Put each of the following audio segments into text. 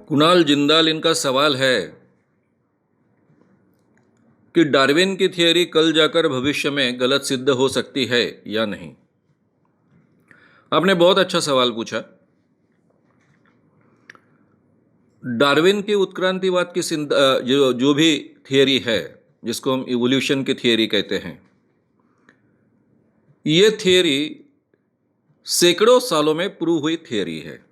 कुणाल जिंदाल, इनका सवाल है कि डार्विन की थियरी कल जाकर भविष्य में गलत सिद्ध हो सकती है या नहीं। आपने बहुत अच्छा सवाल पूछा। डार्विन की उत्क्रांतिवाद की जो भी थियरी है, जिसको हम इवोल्यूशन की थियरी कहते हैं, ये थियरी सैकड़ों सालों में प्रूव हुई थियरी है।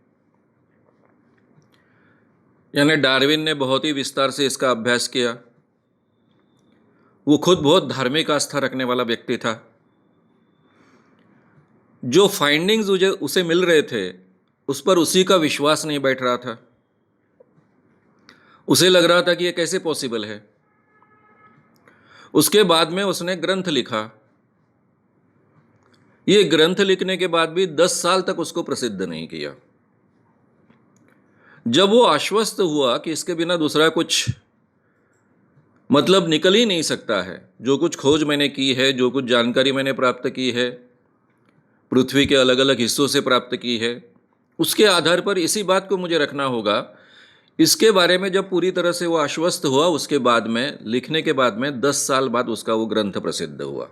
यानी डार्विन ने बहुत ही विस्तार से इसका अभ्यास किया। वो खुद बहुत धार्मिक आस्था रखने वाला व्यक्ति था। जो फाइंडिंग्स उसे मिल रहे थे, उस पर उसी का विश्वास नहीं बैठ रहा था। उसे लग रहा था कि यह कैसे पॉसिबल है। उसके बाद में उसने ग्रंथ लिखा। यह ग्रंथ लिखने के बाद भी 10 साल तक उसको प्रसिद्ध नहीं किया। जब वो आश्वस्त हुआ कि इसके बिना दूसरा कुछ मतलब निकल ही नहीं सकता है, जो कुछ खोज मैंने की है, जो कुछ जानकारी मैंने प्राप्त की है, पृथ्वी के अलग अलग हिस्सों से प्राप्त की है, उसके आधार पर इसी बात को मुझे रखना होगा। इसके बारे में जब पूरी तरह से वो आश्वस्त हुआ, उसके बाद में लिखने के बाद में 10 साल बाद उसका वो ग्रंथ प्रसिद्ध हुआ।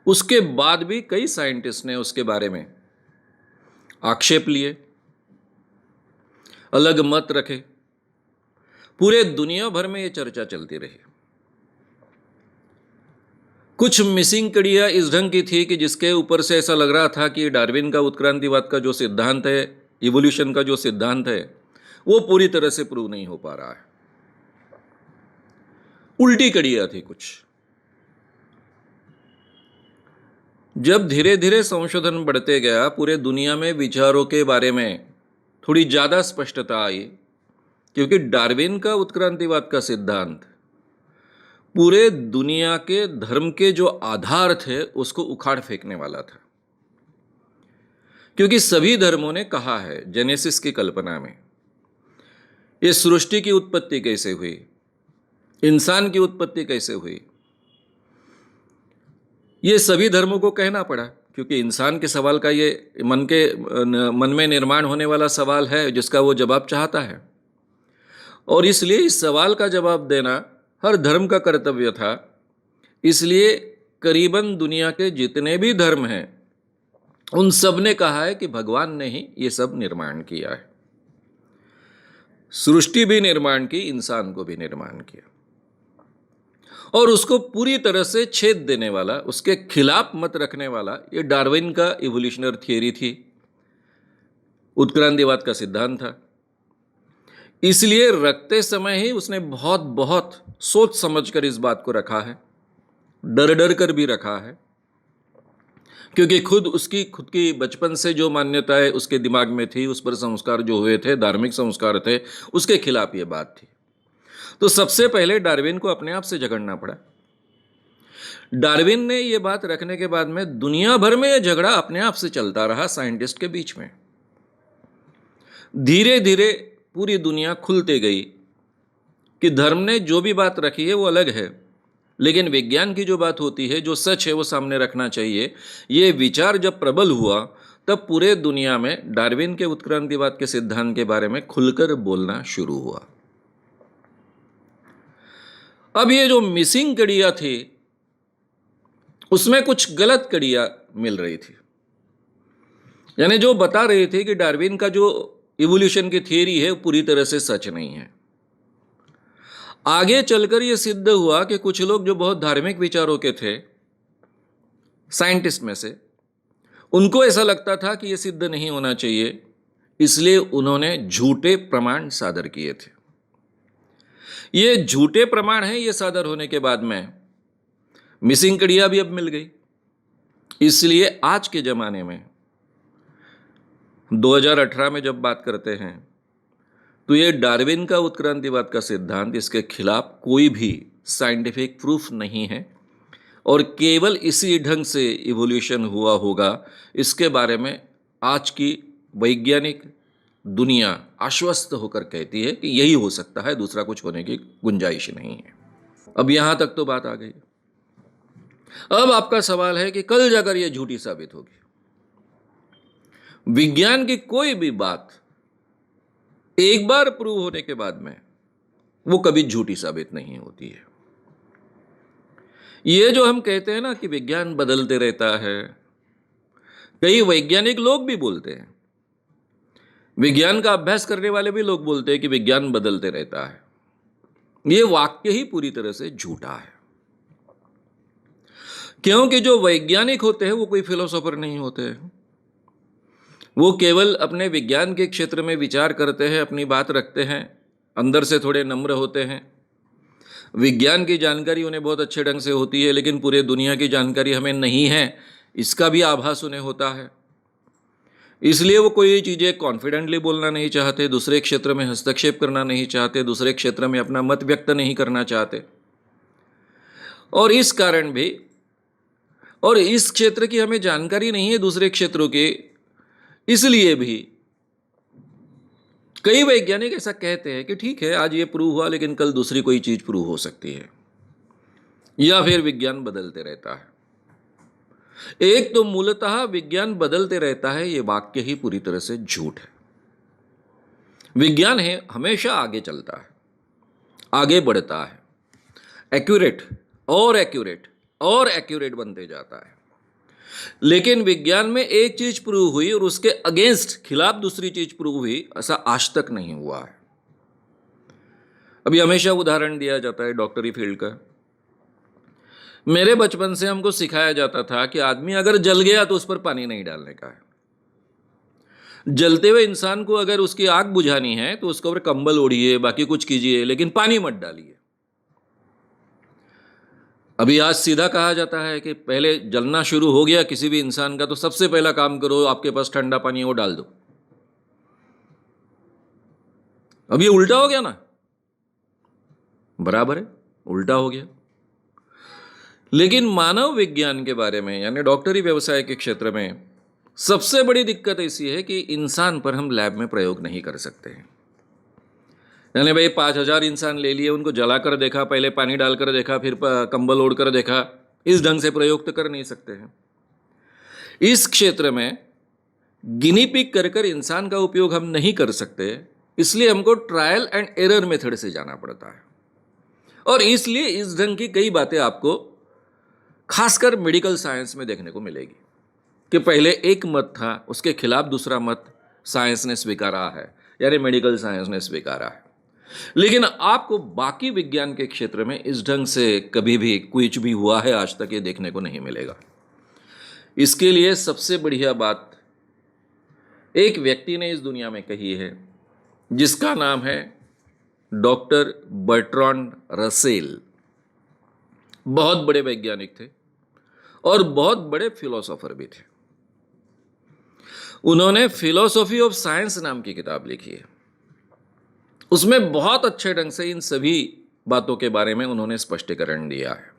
उसके बाद भी कई साइंटिस्ट ने उसके बारे में आक्षेप लिए, अलग मत रखे। पूरे दुनिया भर में ये चर्चा चलती रही। कुछ मिसिंग कड़ियां इस ढंग की थी कि जिसके ऊपर से ऐसा लग रहा था कि डार्विन का उत्क्रांतिवाद का जो सिद्धांत है, इवोल्यूशन का जो सिद्धांत है, वो पूरी तरह से प्रूव नहीं हो पा रहा है। उल्टी कड़ियां थी कुछ। जब धीरे धीरे संशोधन बढ़ते गया, पूरे दुनिया में विचारों के बारे में थोड़ी ज्यादा स्पष्टता आई, क्योंकि डार्विन का उत्क्रांतिवाद का सिद्धांत पूरे दुनिया के धर्म के जो आधार थे उसको उखाड़ फेंकने वाला था। क्योंकि सभी धर्मों ने कहा है, जेनेसिस की कल्पना में, ये सृष्टि की उत्पत्ति कैसे हुई, इंसान की उत्पत्ति कैसे हुई, ये सभी धर्मों को कहना पड़ा। क्योंकि इंसान के सवाल का ये मन में निर्माण होने वाला सवाल है, जिसका वो जवाब चाहता है। और इसलिए इस सवाल का जवाब देना हर धर्म का कर्तव्य था। इसलिए करीबन दुनिया के जितने भी धर्म हैं, उन सब ने कहा है कि भगवान ने ही ये सब निर्माण किया है। सृष्टि भी निर्माण की, इंसान को भी निर्माण किया। और उसको पूरी तरह से छेद देने वाला, उसके खिलाफ मत रखने वाला, ये डार्विन का इवोल्यूशनरी थियरी थी, उत्क्रांतिवाद का सिद्धांत था। इसलिए रखते समय ही उसने बहुत बहुत सोच समझकर इस बात को रखा है, डर डर कर भी रखा है। क्योंकि खुद की बचपन से जो मान्यताएं उसके दिमाग में थी, उस पर संस्कार जो हुए थे, धार्मिक संस्कार थे, उसके खिलाफ ये बात थी। तो सबसे पहले डार्विन को अपने आप से झगड़ना पड़ा। डार्विन ने यह बात रखने के बाद में दुनिया भर में यह झगड़ा अपने आप से चलता रहा साइंटिस्ट के बीच में। धीरे धीरे पूरी दुनिया खुलते गई कि धर्म ने जो भी बात रखी है वो अलग है, लेकिन विज्ञान की जो बात होती है, जो सच है, वो सामने रखना चाहिए। ये विचार जब प्रबल हुआ, तब पूरे दुनिया में डार्विन के उत्क्रांतिवाद के सिद्धांत के बारे में खुलकर बोलना शुरू हुआ। अब ये जो मिसिंग कड़ियां थी, उसमें कुछ गलत कड़ियां मिल रही थी। यानी जो बता रहे थे कि डार्विन का जो इवोल्यूशन की थियरी है पूरी तरह से सच नहीं है। आगे चलकर यह सिद्ध हुआ कि कुछ लोग जो बहुत धार्मिक विचारों के थे, साइंटिस्ट में से, उनको ऐसा लगता था कि यह सिद्ध नहीं होना चाहिए, इसलिए उन्होंने झूठे प्रमाण सादर किए थे। ये झूठे प्रमाण हैं। ये सादर होने के बाद में मिसिंग कड़ियां भी अब मिल गई। इसलिए आज के जमाने में 2018 में जब बात करते हैं, तो ये डार्विन का उत्क्रांतिवाद का सिद्धांत, इसके खिलाफ कोई भी साइंटिफिक प्रूफ नहीं है। और केवल इसी ढंग से इवोल्यूशन हुआ होगा, इसके बारे में आज की वैज्ञानिक दुनिया आश्वस्त होकर कहती है कि यही हो सकता है, दूसरा कुछ होने की गुंजाइश नहीं है। अब यहां तक तो बात आ गई। अब आपका सवाल है कि कल जाकर यह झूठी साबित होगी। विज्ञान की कोई भी बात एक बार प्रूव होने के बाद में वो कभी झूठी साबित नहीं होती है। ये जो हम कहते हैं ना कि विज्ञान बदलते रहता है, कई वैज्ञानिक लोग भी बोलते हैं, विज्ञान का अभ्यास करने वाले भी लोग बोलते हैं कि विज्ञान बदलते रहता है। ये वाक्य ही पूरी तरह से झूठा है, क्योंकि जो वैज्ञानिक होते हैं वो कोई फिलोसोफर नहीं होते हैं। वो केवल अपने विज्ञान के क्षेत्र में विचार करते हैं, अपनी बात रखते हैं, अंदर से थोड़े नम्र होते हैं। विज्ञान की जानकारी उन्हें बहुत अच्छे ढंग से होती है, लेकिन पूरे दुनिया की जानकारी हमें नहीं है, इसका भी आभास उन्हें होता है। इसलिए वो कोई चीज़ें कॉन्फिडेंटली बोलना नहीं चाहते, दूसरे क्षेत्र में हस्तक्षेप करना नहीं चाहते, दूसरे क्षेत्र में अपना मत व्यक्त नहीं करना चाहते। और इस कारण भी, और इस क्षेत्र की हमें जानकारी नहीं है दूसरे क्षेत्रों की, इसलिए भी कई वैज्ञानिक ऐसा कहते हैं कि ठीक है आज ये प्रूव हुआ, लेकिन कल दूसरी कोई चीज प्रूव हो सकती है, या फिर विज्ञान बदलते रहता है। एक तो मूलतः विज्ञान बदलते रहता है, ये वाक्य ही पूरी तरह से झूठ है। विज्ञान है हमेशा आगे चलता है, आगे बढ़ता है, एक्यूरेट और एक्यूरेट और एक्यूरेट बनते जाता है। लेकिन विज्ञान में एक चीज प्रूव हुई और उसके अगेंस्ट खिलाफ दूसरी चीज प्रूव हुई, ऐसा आज तक नहीं हुआ है। अभी हमेशा उदाहरण दिया जाता है डॉक्टरी फील्ड का। मेरे बचपन से हमको सिखाया जाता था कि आदमी अगर जल गया तो उस पर पानी नहीं डालने का है। जलते हुए इंसान को अगर उसकी आग बुझानी है तो उसके ऊपर कंबल ओढ़िए, बाकी कुछ कीजिए, लेकिन पानी मत डालिए। अभी आज सीधा कहा जाता है कि पहले जलना शुरू हो गया किसी भी इंसान का तो सबसे पहला काम करो, आपके पास ठंडा पानी है वो डाल दो। अब ये उल्टा हो गया ना, बराबर है, उल्टा हो गया। लेकिन मानव विज्ञान के बारे में यानी डॉक्टरी व्यवसाय के क्षेत्र में सबसे बड़ी दिक्कत ऐसी है कि इंसान पर हम लैब में प्रयोग नहीं कर सकते हैं। यानी भाई 5,000 इंसान ले लिए, उनको जलाकर देखा, पहले पानी डालकर देखा, फिर कंबल ओढ़कर देखा, इस ढंग से प्रयोग तो कर नहीं सकते हैं। इस क्षेत्र में गिनी पिग कर कर इंसान का उपयोग हम नहीं कर सकते, इसलिए हमको ट्रायल एंड एरर मेथड से जाना पड़ता है। और इसलिए इस ढंग की कई बातें आपको खासकर मेडिकल साइंस में देखने को मिलेगी कि पहले एक मत था, उसके खिलाफ दूसरा मत साइंस ने स्वीकारा है, यानी मेडिकल साइंस ने स्वीकारा है। लेकिन आपको बाकी विज्ञान के क्षेत्र में इस ढंग से कभी भी कुछ भी हुआ है आज तक ये देखने को नहीं मिलेगा। इसके लिए सबसे बढ़िया बात एक व्यक्ति ने इस दुनिया में कही है, जिसका नाम है डॉक्टर बर्ट्रांड रसेल। बहुत बड़े वैज्ञानिक थे और बहुत बड़े फिलोसोफर भी थे। उन्होंने फिलॉसफी ऑफ साइंस नाम की किताब लिखी है। उसमें बहुत अच्छे ढंग से इन सभी बातों के बारे में उन्होंने स्पष्टीकरण दिया है।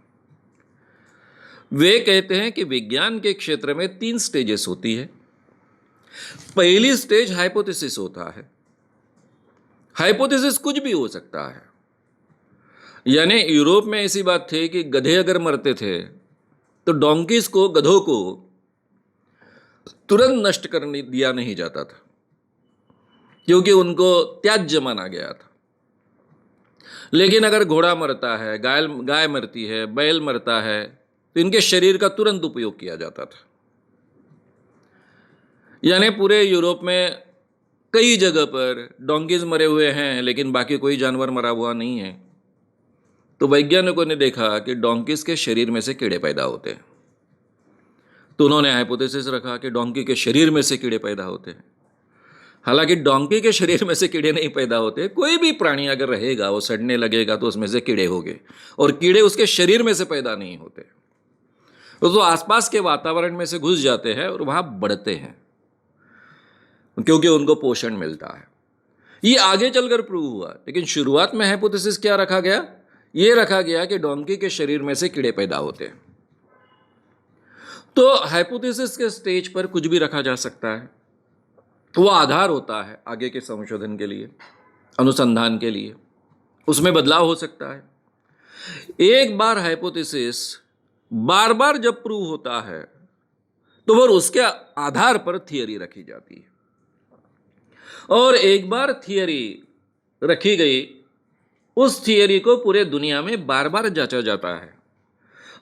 वे कहते हैं कि विज्ञान के क्षेत्र में 3 स्टेजेस होती है। पहली स्टेज हाइपोथेसिस होता है। हाइपोथेसिस कुछ भी हो सकता है, यानी यूरोप में ऐसी बात थी कि गधे अगर मरते थे तो डोंकीज को, गधों को तुरंत नष्ट कर दिया नहीं जाता था, क्योंकि उनको त्याज्य माना गया था। लेकिन अगर घोड़ा मरता है, गाय मरती है, बैल मरता है, तो इनके शरीर का तुरंत उपयोग किया जाता था। यानी पूरे यूरोप में कई जगह पर डोंकीज मरे हुए हैं, लेकिन बाकी कोई जानवर मरा हुआ नहीं है। तो वैज्ञानिकों ने देखा कि डोंकीज के शरीर में से कीड़े पैदा होते हैं। तो उन्होंने हाइपोथेसिस रखा कि डोंकी के शरीर में से कीड़े पैदा होते हैं। हालांकि डोंकी के शरीर में से कीड़े नहीं पैदा होते। कोई भी प्राणी अगर रहेगा, वो सड़ने लगेगा तो उसमें से कीड़े होंगे, और कीड़े उसके शरीर में से पैदा नहीं होते। तो आसपास के वातावरण में से घुस जाते हैं और वहां बढ़ते हैं, क्योंकि उनको पोषण मिलता है। ये आगे चलकर प्रूव हुआ, लेकिन शुरुआत में हाइपोथेसिस क्या रखा गया? ये रखा गया कि डोंकी के शरीर में से कीड़े पैदा होते हैं। तो हाइपोथेसिस के स्टेज पर कुछ भी रखा जा सकता है, वो आधार होता है आगे के संशोधन के लिए, अनुसंधान के लिए। उसमें बदलाव हो सकता है। एक बार हाइपोथेसिस बार बार जब प्रूव होता है तो फिर उसके आधार पर थियरी रखी जाती है। और एक बार थियरी रखी गई, उस थियरी को पूरे दुनिया में बार बार जांचा जाता है।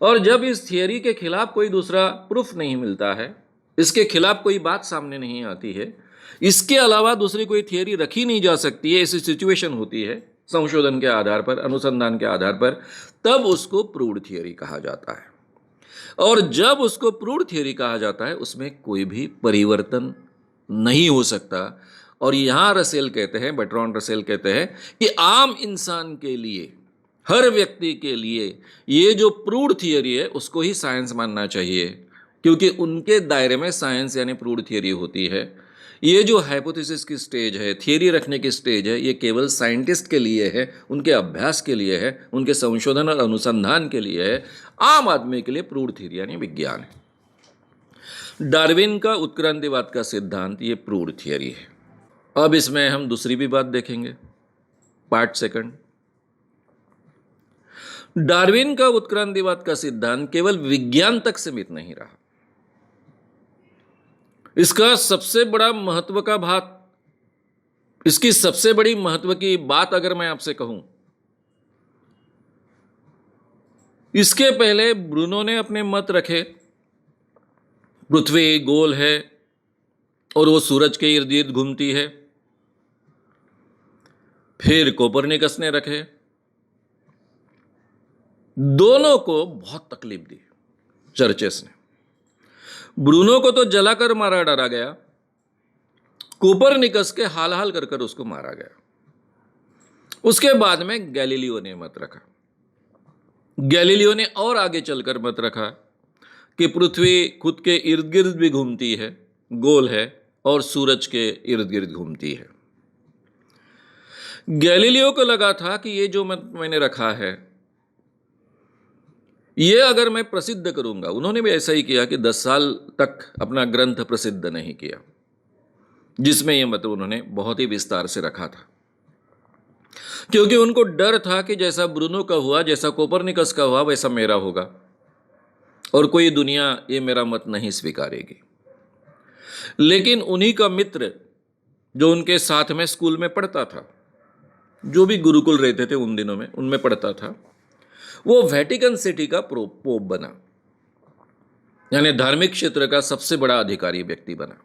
और जब इस थियरी के खिलाफ कोई दूसरा प्रूफ नहीं मिलता है, इसके खिलाफ कोई बात सामने नहीं आती है, इसके अलावा दूसरी कोई थियरी रखी नहीं जा सकती है, ऐसी सिचुएशन होती है संशोधन के आधार पर, अनुसंधान के आधार पर, तब उसको प्रूव्ड थियरी कहा जाता है। और जब उसको प्रूव्ड थियरी कहा जाता है, उसमें कोई भी परिवर्तन नहीं हो सकता। और यहां रसेल कहते हैं, बर्ट्रांड रसेल कहते हैं कि आम इंसान के लिए, हर व्यक्ति के लिए ये जो प्रूव्ड थियरी है उसको ही साइंस मानना चाहिए, क्योंकि उनके दायरे में साइंस यानी प्रूव्ड थियरी होती है। ये जो हाइपोथेसिस की स्टेज है, थियरी रखने की स्टेज है, ये केवल साइंटिस्ट के लिए है, उनके अभ्यास के लिए है, उनके संशोधन और अनुसंधान के लिए है। आम आदमी के लिए प्रूव्ड थियरी यानी विज्ञान है। डार्विन का उत्क्रांतिवाद का सिद्धांत ये प्रूव्ड थियरी है। अब इसमें हम दूसरी भी बात देखेंगे, पार्ट सेकंड। डार्विन का उत्क्रांतिवाद का सिद्धांत केवल विज्ञान तक सीमित नहीं रहा। इसका सबसे बड़ा महत्व का बात, इसकी सबसे बड़ी महत्व की बात अगर मैं आपसे कहूं, इसके पहले ब्रूनो ने अपने मत रखे, पृथ्वी गोल है और वो सूरज के इर्द गिर्द घूमती है। फिर कोपरनिकस ने रखे। दोनों को बहुत तकलीफ दी चर्चेस ने। ब्रूनो को तो जलाकर मारा डाला गया, कोपरनिकस के हाल हाल कर उसको मारा गया। उसके बाद में गैलीलियो ने मत रखा। गैलीलियो ने और आगे चलकर मत रखा कि पृथ्वी खुद के इर्द गिर्द भी घूमती है, गोल है, और सूरज के इर्द गिर्द घूमती है। गैलीलियो को लगा था कि ये जो मत मैंने रखा है, ये अगर मैं प्रसिद्ध करूंगा, उन्होंने भी ऐसा ही किया कि 10 साल तक अपना ग्रंथ प्रसिद्ध नहीं किया, जिसमें यह मत उन्होंने बहुत ही विस्तार से रखा था, क्योंकि उनको डर था कि जैसा ब्रूनो का हुआ, जैसा कोपरनिकस का हुआ, वैसा मेरा होगा और कोई दुनिया ये मेरा मत नहीं स्वीकारेगी। लेकिन उन्हीं का मित्र जो उनके साथ में स्कूल में पढ़ता था, जो भी गुरुकुल रहते थे उन दिनों में, उनमें पढ़ता था, वो वेटिकन सिटी का पोप बना, यानी धार्मिक क्षेत्र का सबसे बड़ा अधिकारी व्यक्ति बना।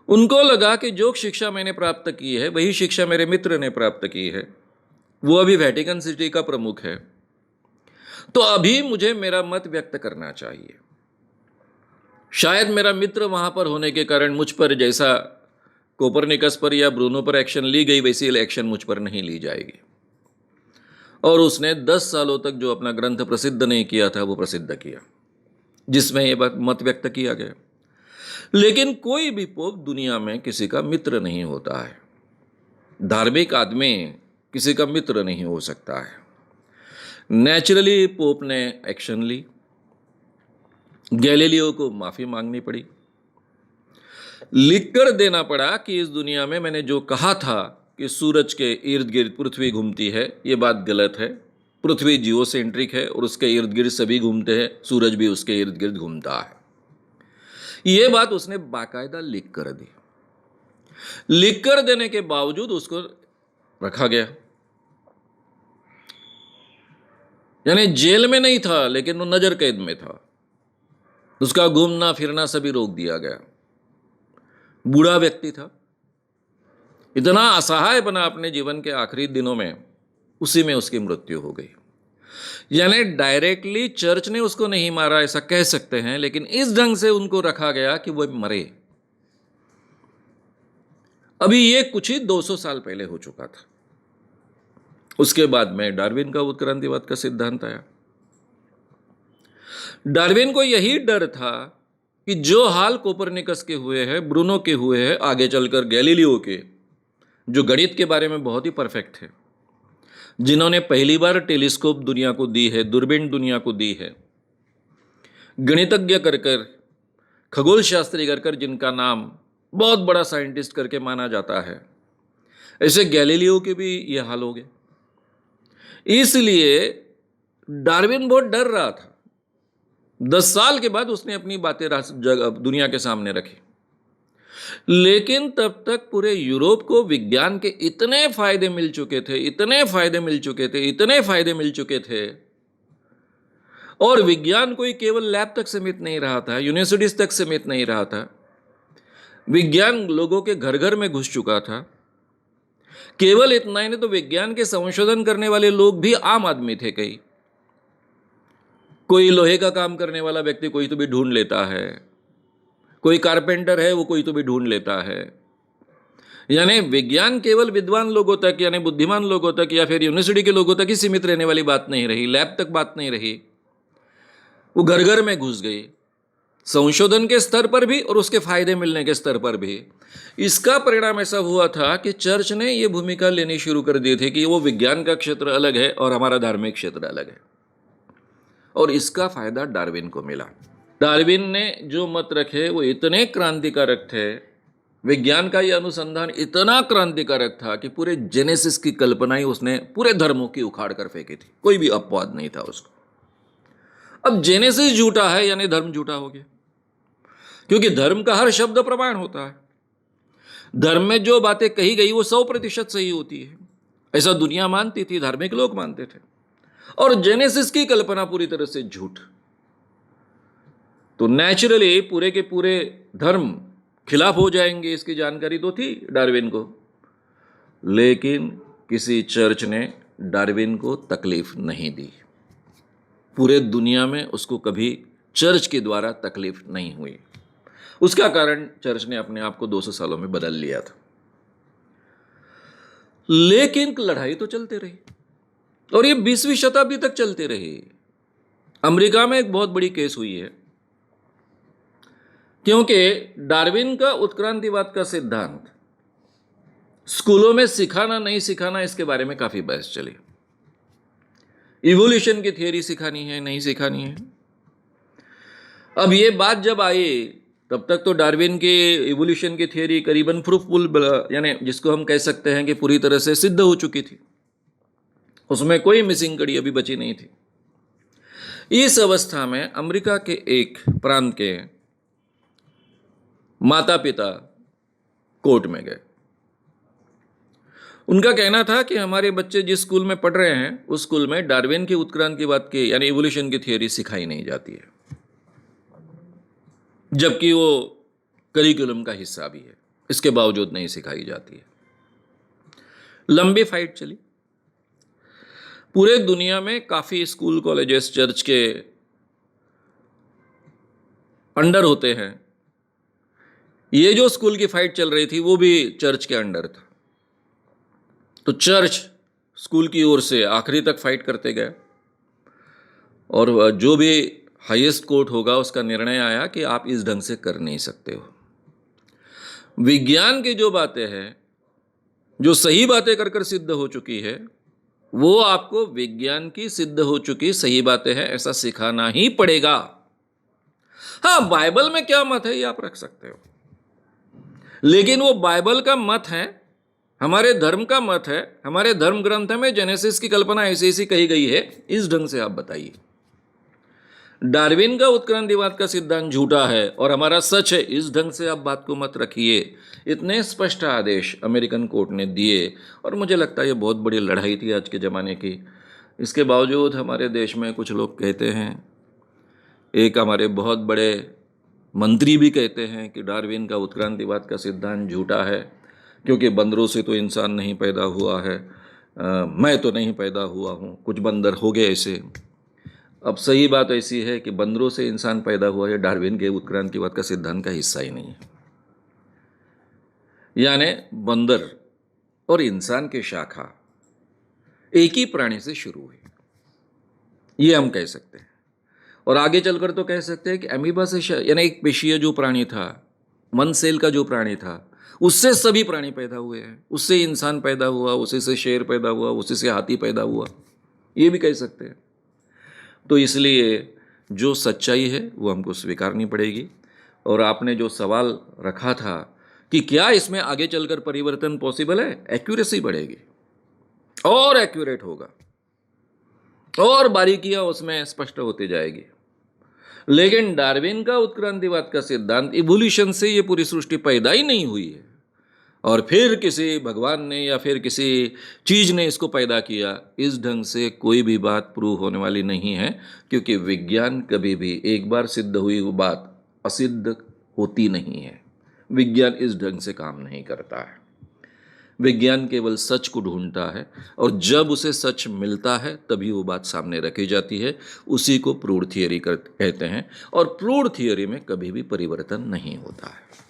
उनको लगा कि जो शिक्षा मैंने प्राप्त की है वही शिक्षा मेरे मित्र ने प्राप्त की है, वो अभी वेटिकन सिटी का प्रमुख है, तो अभी मुझे मेरा मत व्यक्त करना चाहिए। शायद मेरा मित्र वहां पर होने के कारण मुझ पर, जैसा कोपरनिकस पर या ब्रूनो पर एक्शन ली गई, वैसी एक्शन मुझ पर नहीं ली जाएगी। और उसने 10 सालों तक जो अपना ग्रंथ प्रसिद्ध नहीं किया था वो प्रसिद्ध किया, जिसमें यह मत व्यक्त किया गया। लेकिन कोई भी पोप दुनिया में किसी का मित्र नहीं होता है। धार्मिक आदमी किसी का मित्र नहीं हो सकता है। नेचुरली पोप ने एक्शन ली, गैलीलियो को माफी मांगनी पड़ी, लिखकर देना पड़ा कि इस दुनिया में मैंने जो कहा था कि सूरज के इर्द गिर्द पृथ्वी घूमती है, ये बात गलत है। पृथ्वी जियोसेंट्रिक है और उसके इर्द गिर्द सभी घूमते हैं, सूरज भी उसके इर्द गिर्द घूमता है। ये बात उसने बाकायदा लिख कर दी। लिख कर देने के बावजूद उसको रखा गया, यानी जेल में नहीं था, लेकिन वो नजर कैद में था। उसका घूमना फिरना सभी रोक दिया गया। बूढ़ा व्यक्ति था, इतना असहाय बना अपने जीवन के आखिरी दिनों में, उसी में उसकी मृत्यु हो गई। यानी डायरेक्टली चर्च ने उसको नहीं मारा ऐसा कह सकते हैं, लेकिन इस ढंग से उनको रखा गया कि वो मरे। अभी ये कुछ ही 200 साल पहले हो चुका था। उसके बाद में डार्विन का उत्क्रांतिवाद का सिद्धांत आया। डार्विन को यही डर था कि जो हाल कोपरनिकस के हुए हैं, ब्रूनो के हुए हैं, आगे चलकर गैलीलियो के, जो गणित के बारे में बहुत ही परफेक्ट है, जिन्होंने पहली बार टेलीस्कोप दुनिया को दी है, दूरबीन दुनिया को दी है, गणितज्ञ कर कर, खगोल शास्त्री कर कर, जिनका नाम बहुत बड़ा साइंटिस्ट करके माना जाता है, ऐसे गैलीलियो के भी ये हाल हो गए। इसलिए डार्विन बहुत डर रहा था। 10 साल के बाद उसने अपनी बातें दुनिया के सामने रखी। लेकिन तब तक पूरे यूरोप को विज्ञान के इतने फायदे मिल चुके थे, इतने फायदे मिल चुके थे, इतने फायदे मिल चुके थे, और विज्ञान कोई केवल लैब तक सीमित नहीं रहा था, यूनिवर्सिटीज तक सीमित नहीं रहा था। विज्ञान लोगों के घर घर में घुस चुका था। केवल इतना ही नहीं, तो विज्ञान के संशोधन करने वाले लोग भी आम आदमी थे। कई कोई लोहे का काम करने वाला व्यक्ति कोई तो भी ढूंढ लेता है, कोई कारपेंटर है वो कोई तो भी ढूंढ लेता है। यानी विज्ञान केवल विद्वान लोगों तक, यानी बुद्धिमान लोगों तक या फिर यूनिवर्सिटी के लोगों तक ही सीमित रहने वाली बात नहीं रही, लैब तक बात नहीं रही, वो घर घर में घुस गई, संशोधन के स्तर पर भी और उसके फायदे मिलने के स्तर पर भी। इसका परिणाम ऐसा हुआ था कि चर्च ने ये भूमिका लेनी शुरू कर दी थी कि वो विज्ञान का क्षेत्र अलग है और हमारा धार्मिक क्षेत्र अलग है, और इसका फायदा डार्विन को मिला। डार्विन ने जो मत रखे वो इतने क्रांतिकारक थे, विज्ञान का ये अनुसंधान इतना क्रांतिकारक था कि पूरे जेनेसिस की कल्पना ही उसने पूरे धर्मों की उखाड़ कर फेंकी थी, कोई भी अपवाद नहीं था उसको। अब जेनेसिस झूठा है यानी धर्म झूठा हो गया, क्योंकि धर्म का हर शब्द प्रमाण होता है। धर्म में जो बातें कही गई वो 100% सही होती है, ऐसा दुनिया मानती थी, धार्मिक लोग मानते थे। और जेनेसिस की कल्पना पूरी तरह से झूठ। तो नेचुरली पूरे के पूरे धर्म खिलाफ हो जाएंगे, इसकी जानकारी तो थी डार्विन को। लेकिन किसी चर्च ने डार्विन को तकलीफ नहीं दी, पूरे दुनिया में उसको कभी चर्च के द्वारा तकलीफ नहीं हुई। उसका कारण चर्च ने अपने आप को 200 सालों में बदल लिया था। लेकिन लड़ाई तो चलते रही, और ये 20वीं शताब्दी तक चलते रही। अमेरिका में एक बहुत बड़ी केस हुई है, क्योंकि डार्विन का उत्क्रांतिवाद का सिद्धांत स्कूलों में सिखाना नहीं सिखाना, इसके बारे में काफी बहस चली। इवोल्यूशन की थियरी सिखानी है नहीं सिखानी है। अब ये बात जब आई, तब तक तो डार्विन की इवोल्यूशन की थियरी करीबन प्रूफफुल, यानी जिसको हम कह सकते हैं कि पूरी तरह से सिद्ध हो चुकी थी, उसमें कोई मिसिंग कड़ी अभी बची नहीं थी। इस अवस्था में अमेरिका के एक प्रांत के माता पिता कोर्ट में गए। उनका कहना था कि हमारे बच्चे जिस स्कूल में पढ़ रहे हैं उस स्कूल में डार्विन की उत्क्रांतिवाद की यानी इवोल्यूशन की थियरी सिखाई नहीं जाती है, जबकि वो करिकुलम का हिस्सा भी है, इसके बावजूद नहीं सिखाई जाती है। लंबी फाइट चली। पूरे दुनिया में काफी स्कूल कॉलेजेस चर्च के अंडर होते हैं। ये जो स्कूल की फाइट चल रही थी वो भी चर्च के अंडर था। तो चर्च स्कूल की ओर से आखिरी तक फाइट करते गए, और जो भी हाईएस्ट कोर्ट होगा उसका निर्णय आया कि आप इस ढंग से कर नहीं सकते हो। विज्ञान की जो बातें हैं, जो सही बातें कर कर सिद्ध हो चुकी है, वो आपको विज्ञान की सिद्ध हो चुकी सही बातें हैं ऐसा सिखाना ही पड़ेगा। हाँ, बाइबल में क्या मत है ये आप रख सकते हो, लेकिन वो बाइबल का मत है, हमारे धर्म का मत है, हमारे धर्म ग्रंथ में जेनेसिस की कल्पना ऐसी ऐसी कही गई है, इस ढंग से आप बताइए। डार्विन का उत्क्रांतिवाद का सिद्धांत झूठा है और हमारा सच है, इस ढंग से आप बात को मत रखिए। इतने स्पष्ट आदेश अमेरिकन कोर्ट ने दिए, और मुझे लगता है ये बहुत बड़ी लड़ाई थी आज के ज़माने की। इसके बावजूद हमारे देश में कुछ लोग कहते हैं, एक हमारे बहुत बड़े मंत्री भी कहते हैं कि डार्विन का उत्क्रांतिवाद का सिद्धांत झूठा है, क्योंकि बंदरों से तो इंसान नहीं पैदा हुआ है, मैं तो नहीं पैदा हुआ हूँ, कुछ बंदर हो गए ऐसे। अब सही बात ऐसी है कि बंदरों से इंसान पैदा हुआ है, डार्विन के उत्क्रांतिवाद का सिद्धांत का हिस्सा ही नहीं है। यानी बंदर और इंसान की शाखा एक ही प्राणी से शुरू हुई, ये हम कह सकते हैं। और आगे चलकर तो कह सकते हैं कि अमीबा से, यानी एक पेशीय जो प्राणी था, मन सेल का जो प्राणी था, उससे सभी प्राणी पैदा हुए हैं। उससे इंसान पैदा हुआ, उसी से शेर पैदा हुआ, उसी से हाथी पैदा हुआ, ये भी कह सकते हैं। तो इसलिए जो सच्चाई है वो हमको स्वीकारनी पड़ेगी। और आपने जो सवाल रखा था कि क्या इसमें आगे चलकर परिवर्तन पॉसिबल है, एक्यूरेसी बढ़ेगी और एक्यूरेट होगा और बारीकियां उसमें स्पष्ट होती जाएगी। लेकिन डार्विन का उत्क्रांतिवाद का सिद्धांत, इवोल्यूशन से ये पूरी सृष्टि पैदा ही नहीं हुई है और फिर किसी भगवान ने या फिर किसी चीज ने इसको पैदा किया, इस ढंग से कोई भी बात प्रूव होने वाली नहीं है, क्योंकि विज्ञान कभी भी एक बार सिद्ध हुई वो बात असिद्ध होती नहीं है। विज्ञान इस ढंग से काम नहीं करता है। विज्ञान केवल सच को ढूंढता है और जब उसे सच मिलता है तभी वो बात सामने रखी जाती है। उसी को प्रूव थियरी कहते हैं और प्रूव थियरी में कभी भी परिवर्तन नहीं होता है।